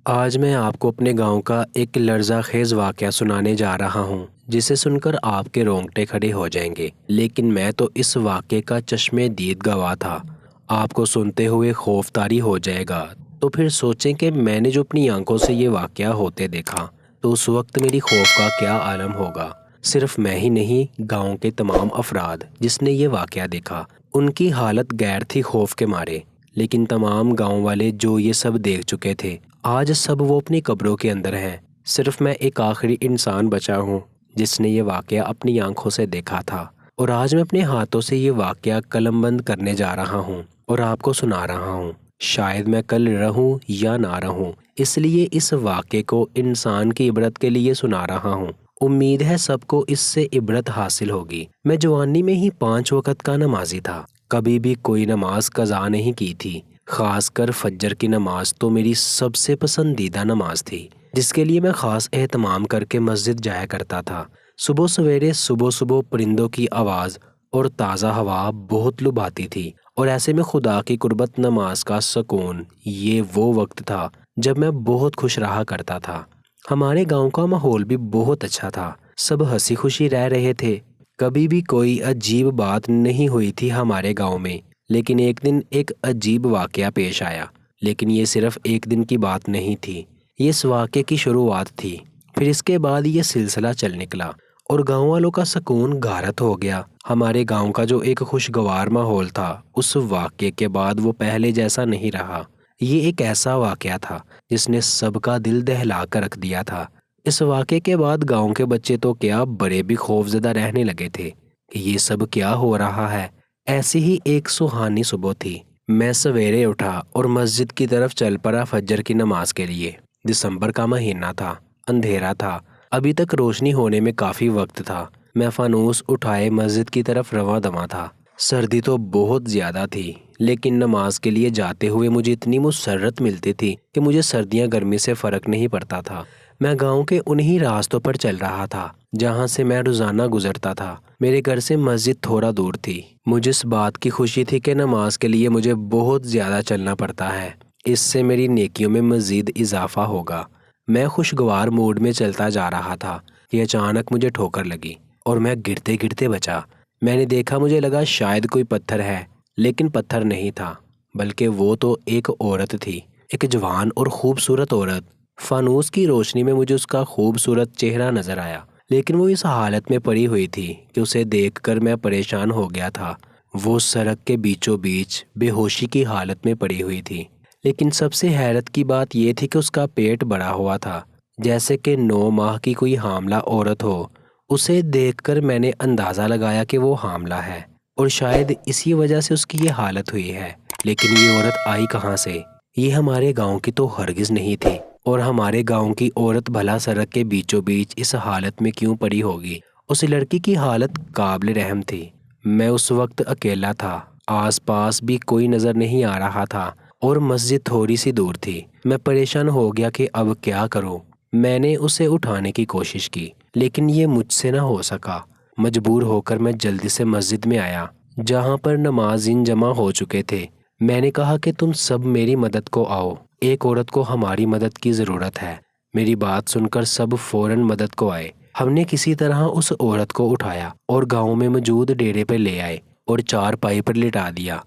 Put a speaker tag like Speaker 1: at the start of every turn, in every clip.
Speaker 1: آج میں آپ کو اپنے گاؤں کا ایک لرزہ خیز واقعہ سنانے جا رہا ہوں جسے سن کر آپ کے رونگٹے کھڑے ہو جائیں گے، لیکن میں تو اس واقعے کا چشمے دید گواہ تھا۔ آپ کو سنتے ہوئے خوف طاری ہو جائے گا، تو پھر سوچیں کہ میں نے جو اپنی آنکھوں سے یہ واقعہ ہوتے دیکھا تو اس وقت میری خوف کا کیا عالم ہوگا۔ صرف میں ہی نہیں، گاؤں کے تمام افراد جس نے یہ واقعہ دیکھا، ان کی حالت غیر تھی خوف کے مارے۔ لیکن تمام گاؤں والے جو یہ سب دیکھ چکے تھے، آج سب وہ اپنی قبروں کے اندر ہیں۔ صرف میں ایک آخری انسان بچا ہوں جس نے یہ واقعہ اپنی آنکھوں سے دیکھا تھا، اور آج میں اپنے ہاتھوں سے یہ واقعہ قلم بند کرنے جا رہا ہوں اور آپ کو سنا رہا ہوں۔ شاید میں کل رہوں یا نہ رہوں، اس لیے اس واقعے کو انسان کی عبرت کے لیے سنا رہا ہوں۔ امید ہے سب کو اس سے عبرت حاصل ہوگی۔ میں جوانی میں ہی 5 وقت کا نمازی تھا، کبھی بھی کوئی نماز قضا نہیں کی تھی۔ خاص کر فجر کی نماز تو میری سب سے پسندیدہ نماز تھی، جس کے لیے میں خاص اہتمام کر کے مسجد جایا کرتا تھا۔ صبح سویرے صبح پرندوں کی آواز اور تازہ ہوا بہت لبھاتی تھی، اور ایسے میں خدا کی قربت، نماز کا سکون، یہ وہ وقت تھا جب میں بہت خوش رہا کرتا تھا۔ ہمارے گاؤں کا ماحول بھی بہت اچھا تھا، سب ہنسی خوشی رہ رہے تھے، کبھی بھی کوئی عجیب بات نہیں ہوئی تھی ہمارے گاؤں میں۔ لیکن ایک دن ایک عجیب واقعہ پیش آیا، لیکن یہ صرف ایک دن کی بات نہیں تھی، یہ اس واقعے کی شروعات تھی۔ پھر اس کے بعد یہ سلسلہ چل نکلا اور گاؤں والوں کا سکون غارت ہو گیا۔ ہمارے گاؤں کا جو ایک خوشگوار ماحول تھا، اس واقعے کے بعد وہ پہلے جیسا نہیں رہا۔ یہ ایک ایسا واقعہ تھا جس نے سب کا دل دہلا کر رکھ دیا تھا۔ اس واقعے کے بعد گاؤں کے بچے تو کیا، بڑے بھی خوفزدہ رہنے لگے تھے کہ یہ سب کیا ہو رہا ہے۔ ایسی ہی ایک سہانی صبح تھی، میں سویرے اٹھا اور مسجد کی طرف چل پڑا فجر کی نماز کے لیے۔ دسمبر کا مہینہ تھا، اندھیرا تھا، ابھی تک روشنی ہونے میں کافی وقت تھا۔ میں فانوس اٹھائے مسجد کی طرف رواں دواں تھا۔ سردی تو بہت زیادہ تھی، لیکن نماز کے لیے جاتے ہوئے مجھے اتنی مسرت ملتی تھی کہ مجھے سردیاں گرمی سے فرق نہیں پڑتا تھا۔ میں گاؤں کے انہی راستوں پر چل رہا تھا جہاں سے میں روزانہ گزرتا تھا۔ میرے گھر سے مسجد تھوڑا دور تھی۔ مجھے اس بات کی خوشی تھی کہ نماز کے لیے مجھے بہت زیادہ چلنا پڑتا ہے، اس سے میری نیکیوں میں مزید اضافہ ہوگا۔ میں خوشگوار موڈ میں چلتا جا رہا تھا کہ اچانک مجھے ٹھوکر لگی اور میں گرتے گرتے بچا۔ میں نے دیکھا، مجھے لگا شاید کوئی پتھر ہے، لیکن پتھر نہیں تھا، بلکہ وہ تو ایک عورت تھی، ایک جوان اور خوبصورت عورت۔ فانوس کی روشنی میں مجھے اس کا خوبصورت چہرہ نظر آیا، لیکن وہ اس حالت میں پڑی ہوئی تھی کہ اسے دیکھ کر میں پریشان ہو گیا تھا۔ وہ سڑک کے بیچوں بیچ بے ہوشی کی حالت میں پڑی ہوئی تھی، لیکن سب سے حیرت کی بات یہ تھی کہ اس کا پیٹ بڑا ہوا تھا، جیسے کہ 9 ماہ کی کوئی حاملہ عورت ہو۔ اسے دیکھ کر میں نے اندازہ لگایا کہ وہ حاملہ ہے، اور شاید اسی وجہ سے اس کی یہ حالت ہوئی ہے۔ لیکن یہ عورت آئی کہاں سے؟ یہ ہمارے گاؤں کی تو ہرگز نہیں تھی، اور ہمارے گاؤں کی عورت بھلا سڑک کے بیچوں بیچ اس حالت میں کیوں پڑی ہوگی؟ اس لڑکی کی حالت قابل رحم تھی۔ میں اس وقت اکیلا تھا، آس پاس بھی کوئی نظر نہیں آ رہا تھا، اور مسجد تھوڑی سی دور تھی۔ میں پریشان ہو گیا کہ اب کیا کروں۔ میں نے اسے اٹھانے کی کوشش کی، لیکن یہ مجھ سے نہ ہو سکا۔ مجبور ہو کر میں جلدی سے مسجد میں آیا، جہاں پر نمازین جمع ہو چکے تھے۔ میں نے کہا کہ تم سب میری مدد کو آؤ، ایک عورت کو ہماری مدد کی ضرورت ہے۔ میری بات سن کر سب فوراً مدد کو آئے۔ ہم نے کسی طرح اس عورت کو اٹھایا اور گاؤں میں موجود ڈیرے پہ لے آئے اور 4 پائی پر لٹا دیا۔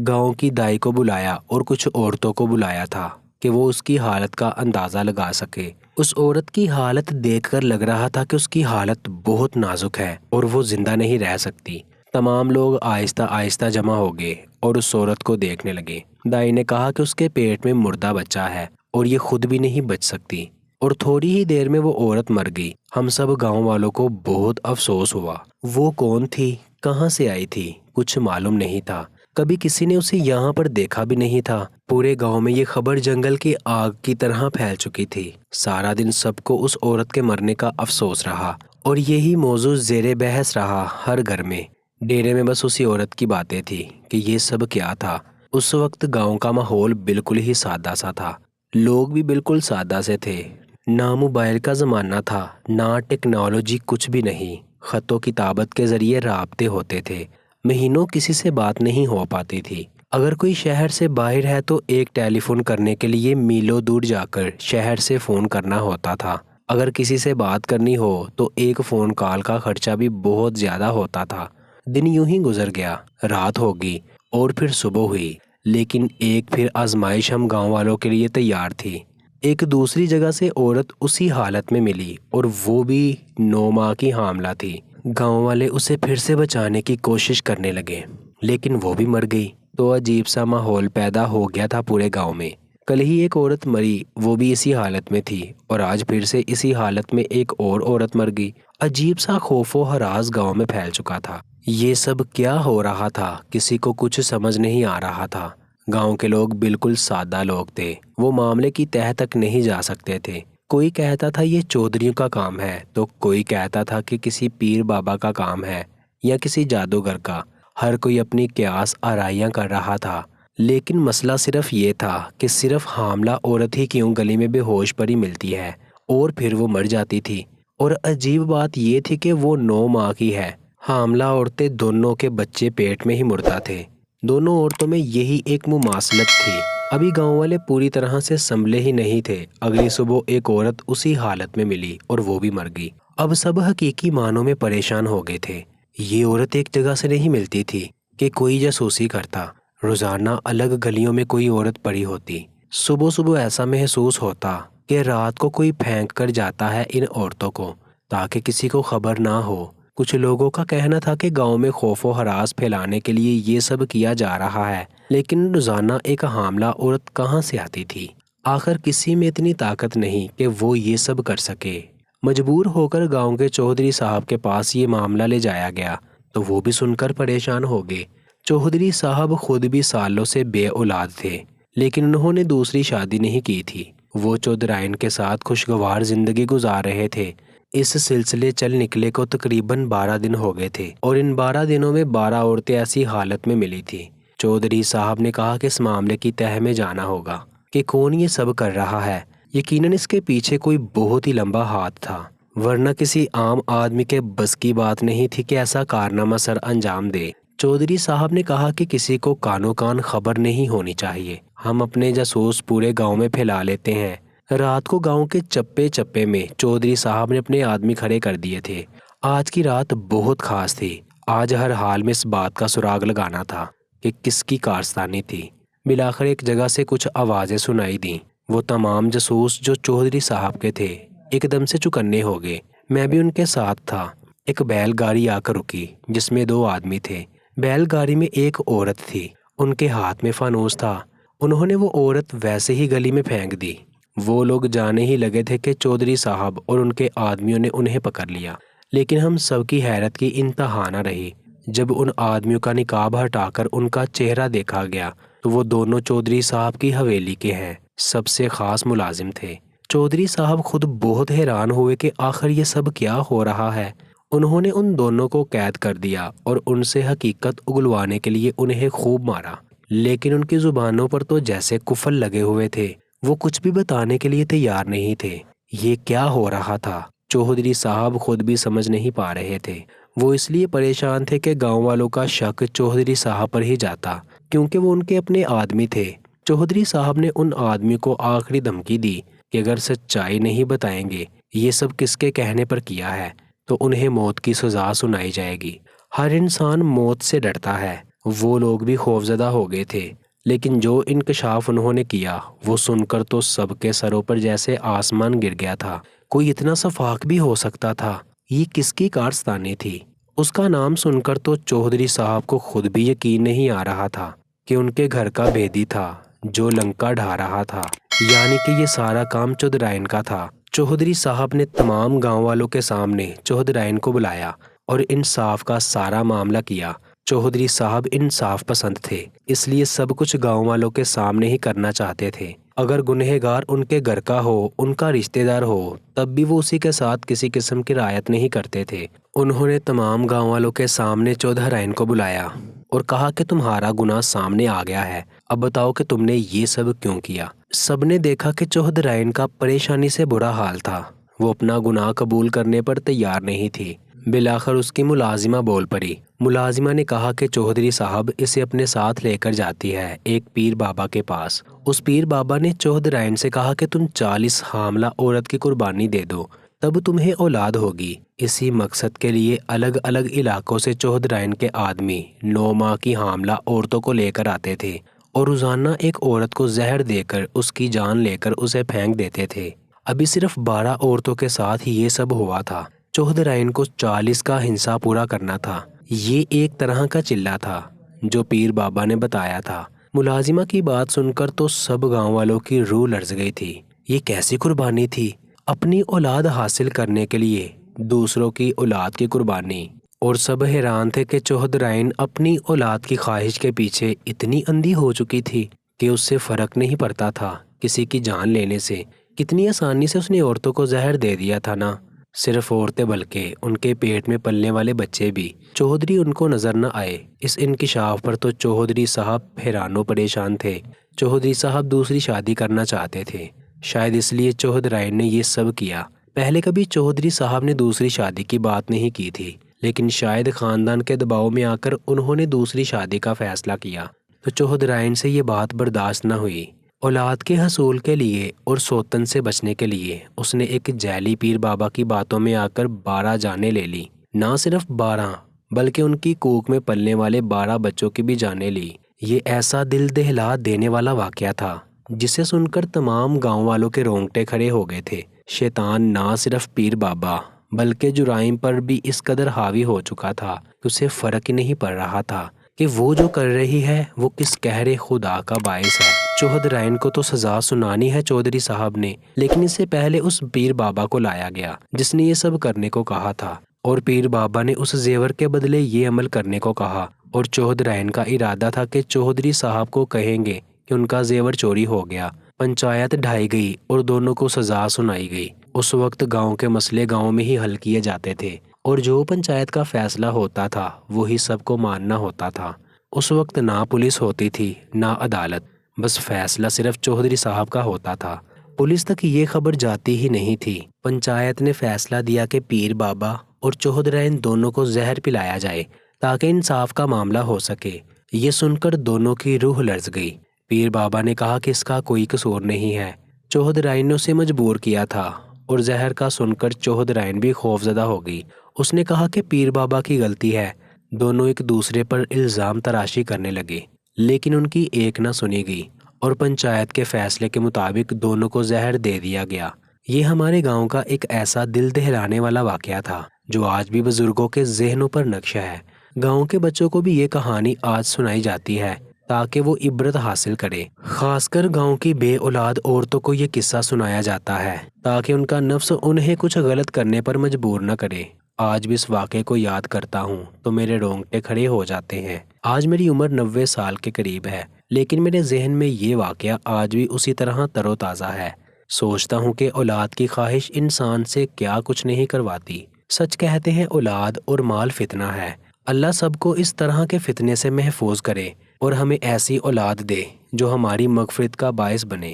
Speaker 1: گاؤں کی دائی کو بلایا اور کچھ عورتوں کو بلایا تھا کہ وہ اس کی حالت کا اندازہ لگا سکے۔ اس عورت کی حالت دیکھ کر لگ رہا تھا کہ اس کی حالت بہت نازک ہے اور وہ زندہ نہیں رہ سکتی۔ تمام لوگ آہستہ آہستہ جمع ہو گئے اور اس عورت کو دیکھنے لگے۔ دائی نے کہا کہ اس کے پیٹ میں مردہ بچہ ہے اور یہ خود بھی نہیں بچ سکتی، اور تھوڑی ہی دیر میں وہ عورت مر گئی۔ ہم سب گاؤں والوں کو بہت افسوس ہوا۔ وہ کون تھی، کہاں سے آئی تھی، کچھ معلوم نہیں تھا۔ کبھی کسی نے اسے یہاں پر دیکھا بھی نہیں تھا۔ پورے گاؤں میں یہ خبر جنگل کی آگ کی طرح پھیل چکی تھی۔ سارا دن سب کو اس عورت کے مرنے کا افسوس رہا، اور یہی موضوع زیر بحث رہا ہر گھر میں۔ ڈیرے میں بس اسی عورت کی باتیں تھی کہ یہ سب کیا تھا۔ اس وقت گاؤں کا ماحول بالکل ہی سادہ سا تھا، لوگ بھی بالکل سادہ سے تھے۔ نہ موبائل کا زمانہ تھا، نہ ٹیکنالوجی، کچھ بھی نہیں۔ خط و کتابت کے ذریعے رابطے ہوتے تھے، مہینوں کسی سے بات نہیں ہو پاتی تھی۔ اگر کوئی شہر سے باہر ہے تو ایک ٹیلی فون کرنے کے لیے میلوں دور جا کر شہر سے فون کرنا ہوتا تھا۔ اگر کسی سے بات کرنی ہو تو ایک فون کال کا خرچہ بھی بہت زیادہ ہوتا تھا۔ دن یوں ہی گزر گیا، رات ہوگی اور پھر صبح ہوئی، لیکن ایک پھر آزمائش ہم گاؤں والوں کے لیے تیار تھی۔ ایک دوسری جگہ سے عورت اسی حالت میں ملی اور وہ بھی 9 ماہ کی حاملہ تھی۔ گاؤں والے اسے پھر سے بچانے کی کوشش کرنے لگے، لیکن وہ بھی مر گئی۔ تو عجیب سا ماحول پیدا ہو گیا تھا پورے گاؤں میں۔ کل ہی ایک عورت مری، وہ بھی اسی حالت میں تھی، اور آج پھر سے اسی حالت میں ایک اور عورت مر گئی۔ عجیب سا خوف و ہراس گاؤں میں پھیل چکا تھا۔ یہ سب کیا ہو رہا تھا، کسی کو کچھ سمجھ نہیں آ رہا تھا۔ گاؤں کے لوگ بالکل سادہ لوگ تھے، وہ معاملے کی تہہ تک نہیں جا سکتے تھے۔ کوئی کہتا تھا یہ چودھریوں کا کام ہے، تو کوئی کہتا تھا کہ کسی پیر بابا کا کام ہے یا کسی جادوگر کا۔ ہر کوئی اپنی قیاس آرائیاں کر رہا تھا، لیکن مسئلہ صرف یہ تھا کہ صرف حاملہ عورت ہی کیوں گلی میں بے ہوش پڑی ملتی ہے اور پھر وہ مر جاتی تھی۔ اور عجیب بات یہ تھی کہ وہ 9 ماہ کی ہے۔ حاملہ عورتیں دونوں کے بچے پیٹ میں ہی مردہ تھے۔ دونوں عورتوں میں یہی ایک مماثلت تھی۔ ابھی گاؤں والے پوری طرح سے سنبھلے ہی نہیں تھے۔ اگلی صبح ایک عورت اسی حالت میں ملی اور وہ بھی مر گئی۔ اب سب حقیقی معنوں میں پریشان ہو گئے تھے۔ یہ عورت ایک جگہ سے نہیں ملتی تھی کہ کوئی جاسوسی کرتا۔ روزانہ الگ گلیوں میں کوئی عورت پڑی ہوتی۔ صبح صبح ایسا محسوس ہوتا کہ رات کو کوئی پھینک کر جاتا ہے ان عورتوں کو تاکہ کسی کو خبر نہ ہو۔ کچھ لوگوں کا کہنا تھا کہ گاؤں میں خوف و ہراس پھیلانے کے لیے یہ سب کیا جا رہا ہے، لیکن روزانہ ایک حاملہ عورت کہاں سے آتی تھی؟ آخر کسی میں اتنی طاقت نہیں کہ وہ یہ سب کر سکے۔ مجبور ہو کر گاؤں کے چودھری صاحب کے پاس یہ معاملہ لے جایا گیا تو وہ بھی سن کر پریشان ہو گئے۔ چودھری صاحب خود بھی سالوں سے بے اولاد تھے، لیکن انہوں نے دوسری شادی نہیں کی تھی۔ وہ چودھرائن کے ساتھ خوشگوار زندگی گزار رہے تھے۔ اس سلسلے چل نکلے کو تقریباً 12 دن ہو گئے تھے، اور ان 12 دنوں میں 12 عورتیں ایسی حالت میں ملی تھی۔ چودھری صاحب نے کہا کہ اس معاملے کی تہہ میں جانا ہوگا کہ کون یہ سب کر رہا ہے۔ یقیناً اس کے پیچھے کوئی بہت ہی لمبا ہاتھ تھا، ورنہ کسی عام آدمی کے بس کی بات نہیں تھی کہ ایسا کارنامہ سر انجام دے۔ چودھری صاحب نے کہا کہ کسی کو کانوں کان خبر نہیں ہونی چاہیے۔ ہم اپنے جاسوس پورے گاؤں میں پھیلا لیتے ہیں۔ رات کو گاؤں کے چپے چپے میں چودھری صاحب نے اپنے آدمی کھڑے کر دیے تھے۔ آج کی رات بہت خاص تھی۔ آج ہر حال میں اس بات کا سراغ لگانا تھا کہ کس کی کارستانی تھی۔ بالآخر ایک جگہ سے کچھ آوازیں سنائی دیں۔ وہ تمام جاسوس جو چودھری صاحب کے تھے ایک دم سے چوکنے ہو گئے۔ میں بھی ان کے ساتھ تھا۔ ایک بیل گاڑی آ کر رکی جس میں 2 آدمی تھے۔ بیل گاڑی میں ایک عورت تھی، ان کے ہاتھ میں فانوس تھا۔ انہوں نے وہ عورت ویسے ہی گلی میں پھینک دی۔ وہ لوگ جانے ہی لگے تھے کہ چودھری صاحب اور ان کے آدمیوں نے انہیں پکڑ لیا، لیکن ہم سب کی حیرت کی انتہا نہ رہی جب ان آدمیوں کا نقاب ہٹا کر ان کا چہرہ دیکھا گیا تو وہ دونوں چودھری صاحب کی حویلی کے ہیں، سب سے خاص ملازم تھے۔ چودھری صاحب خود بہت حیران ہوئے کہ آخر یہ سب کیا ہو رہا ہے۔ انہوں نے ان دونوں کو قید کر دیا اور ان سے حقیقت اگلوانے کے لیے انہیں خوب مارا، لیکن ان کی زبانوں پر تو جیسے قفل لگے ہوئے تھے۔ وہ کچھ بھی بتانے کے لیے تیار نہیں تھے۔ یہ کیا ہو رہا تھا چودھری صاحب خود بھی سمجھ نہیں پا رہے تھے۔ وہ اس لیے پریشان تھے کہ گاؤں والوں کا شک چودھری صاحب پر ہی جاتا، کیونکہ وہ ان کے اپنے آدمی تھے۔ چودھری صاحب نے ان آدمی کو آخری دھمکی دی کہ اگر سچائی نہیں بتائیں گے یہ سب کس کے کہنے پر کیا ہے تو انہیں موت کی سزا سنائی جائے گی۔ ہر انسان موت سے ڈرتا ہے۔ وہ لوگ بھی خوفزدہ ہو گئے تھے، لیکن جو انکشاف انہوں نے کیا وہ سن کر تو سب کے سروں پر جیسے آسمان گر گیا تھا۔ کوئی اتنا سفاک بھی ہو سکتا تھا؟ یہ کس کی کارستانی تھی؟ اس کا نام سن کر تو چودھری صاحب کو خود بھی یقین نہیں آ رہا تھا کہ ان کے گھر کا بھیدی تھا جو لنکا ڈھا رہا تھا، یعنی کہ یہ سارا کام چودھرائن کا تھا۔ چودھری صاحب نے تمام گاؤں والوں کے سامنے چودھرائن کو بلایا اور انصاف کا سارا معاملہ کیا۔ چودھری صاحب انصاف پسند تھے، اس لیے سب کچھ گاؤں والوں کے سامنے ہی کرنا چاہتے تھے۔ اگر گنہگار ان کے گھر کا ہو، ان کا رشتہ دار ہو، تب بھی وہ اسی کے ساتھ کسی قسم کی رعایت نہیں کرتے تھے۔ انہوں نے تمام گاؤں والوں کے سامنے چودھرائن کو بلایا اور کہا کہ تمہارا گناہ سامنے آ گیا ہے، اب بتاؤ کہ تم نے یہ سب کیوں کیا۔ سب نے دیکھا کہ چودھرائن کا پریشانی سے برا حال تھا۔ وہ اپنا گناہ قبول کرنے پر تیار نہیں تھی۔ بالآخر اس کی ملازمہ بول پڑی۔ ملازمہ نے کہا کہ چودھری صاحب اسے اپنے ساتھ لے کر جاتی ہے ایک پیر بابا کے پاس۔ اس پیر بابا نے چودھرائن سے کہا کہ تم 40 حاملہ عورت کی قربانی دے دو، تب تمہیں اولاد ہوگی۔ اسی مقصد کے لیے الگ الگ علاقوں سے چودھرائن کے آدمی 9 ماہ کی حاملہ عورتوں کو لے کر آتے تھے اور روزانہ ایک عورت کو زہر دے کر اس کی جان لے کر اسے پھینک دیتے تھے۔ ابھی صرف 12 عورتوں کے ساتھ ہی یہ سب ہوا تھا۔ چودھرائن کو 40 کا ہنسا پورا کرنا تھا۔ یہ ایک طرح کا چلہ تھا جو پیر بابا نے بتایا تھا۔ ملازمہ کی بات سن کر تو سب گاؤں والوں کی روح لرز گئی تھی۔ یہ کیسی قربانی تھی؟ اپنی اولاد حاصل کرنے کے لیے دوسروں کی اولاد کی قربانی۔ اور سب حیران تھے کہ چودھرائن اپنی اولاد کی خواہش کے پیچھے اتنی اندھی ہو چکی تھی کہ اس سے فرق نہیں پڑتا تھا کسی کی جان لینے سے۔ کتنی آسانی سے اس نے عورتوں کو زہر دے دیا تھا نا۔ صرف عورتیں بلکہ ان کے پیٹ میں پلنے والے بچے بھی۔ چودھری ان کو نظر نہ آئے۔ اس انکشاف پر تو چودھری صاحب حیران و پریشان تھے۔ چودھری صاحب دوسری شادی کرنا چاہتے تھے، شاید اس لیے چودھرائن نے یہ سب کیا۔ پہلے کبھی چودھری صاحب نے دوسری شادی کی بات نہیں کی تھی، لیکن شاید خاندان کے دباؤ میں آ کر انہوں نے دوسری شادی کا فیصلہ کیا تو چودھرائن سے یہ بات برداشت نہ ہوئی۔ اولاد کے حصول کے لیے اور سوتن سے بچنے کے لیے اس نے ایک جعلی پیر بابا کی باتوں میں آ کر 12 جانیں لے لی۔ نہ صرف 12 بلکہ ان کی کوکھ میں پلنے والے 12 بچوں کی بھی جانیں لی۔ یہ ایسا دل دہلا دینے والا واقعہ تھا جسے سن کر تمام گاؤں والوں کے رونگٹے کھڑے ہو گئے تھے۔ شیطان نہ صرف پیر بابا بلکہ جرائم پر بھی اس قدر حاوی ہو چکا تھا کہ اسے فرق ہی نہیں پڑ رہا تھا کہ وہ جو کر رہی ہے وہ کس قہر خدا کا باعث ہے۔ چودھرائن کو تو سزا سنانی ہے چودھری صاحب نے، لیکن اس سے پہلے اس پیر بابا کو لایا گیا جس نے یہ سب کرنے کو کہا تھا، اور پیر بابا نے اس زیور کے بدلے یہ عمل کرنے کو کہا، اور چودھرائن کا ارادہ تھا کہ چودھری صاحب کو کہیں گے کہ ان کا زیور چوری ہو گیا۔ پنچایت ڈھائی گئی اور دونوں کو سزا سنائی گئی۔ اس وقت گاؤں کے مسئلے گاؤں میں ہی حل کیے جاتے تھے اور جو پنچایت کا فیصلہ ہوتا تھا وہی سب کو ماننا ہوتا تھا۔ اس وقت نہ پولیس ہوتی تھی نہ عدالت، بس فیصلہ صرف چودھری صاحب کا ہوتا تھا۔ پولیس تک یہ خبر جاتی ہی نہیں تھی۔ پنچایت نے فیصلہ دیا کہ پیر بابا اور چودھرائن دونوں کو زہر پلایا جائے تاکہ انصاف کا معاملہ ہو سکے۔ یہ سن کر دونوں کی روح لرز گئی۔ پیر بابا نے کہا کہ اس کا کوئی قصور نہیں ہے، چودھرائن نے اسے مجبور کیا تھا، اور زہر کا سن کر چودھرائن بھی خوفزدہ ہو گئی۔ اس نے کہا کہ پیر بابا کی غلطی ہے۔ دونوں ایک دوسرے پر الزام تراشی کرنے لگے، لیکن ان کی ایک نہ سنی گئی اور پنچایت کے فیصلے کے مطابق دونوں کو زہر دے دیا گیا۔ یہ ہمارے گاؤں کا ایک ایسا دل دہلانے والا واقعہ تھا جو آج بھی بزرگوں کے ذہنوں پر نقش ہے۔ گاؤں کے بچوں کو بھی یہ کہانی آج سنائی جاتی ہے تاکہ وہ عبرت حاصل کرے۔ خاص کر گاؤں کی بے اولاد عورتوں کو یہ قصہ سنایا جاتا ہے تاکہ ان کا نفس انہیں کچھ غلط کرنے پر مجبور نہ کرے۔ آج بھی اس واقعے کو یاد کرتا ہوں تو میرے رونگٹے کھڑے ہو جاتے ہیں۔ آج میری عمر 90 سال کے قریب ہے، لیکن میرے ذہن میں یہ واقعہ آج بھی اسی طرح تر و تازہ ہے۔ سوچتا ہوں کہ اولاد کی خواہش انسان سے کیا کچھ نہیں کرواتی۔ سچ کہتے ہیں اولاد اور مال فتنہ ہے۔ اللہ سب کو اس طرح کے فتنے سے محفوظ کرے اور ہمیں ایسی اولاد دے جو ہماری مغفرت کا باعث بنے۔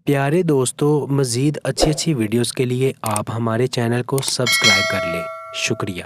Speaker 1: پیارے دوستو، مزید اچھی ویڈیوز کے لیے آپ ہمارے چینل کو سبسکرائب کر لیں۔ شکریہ۔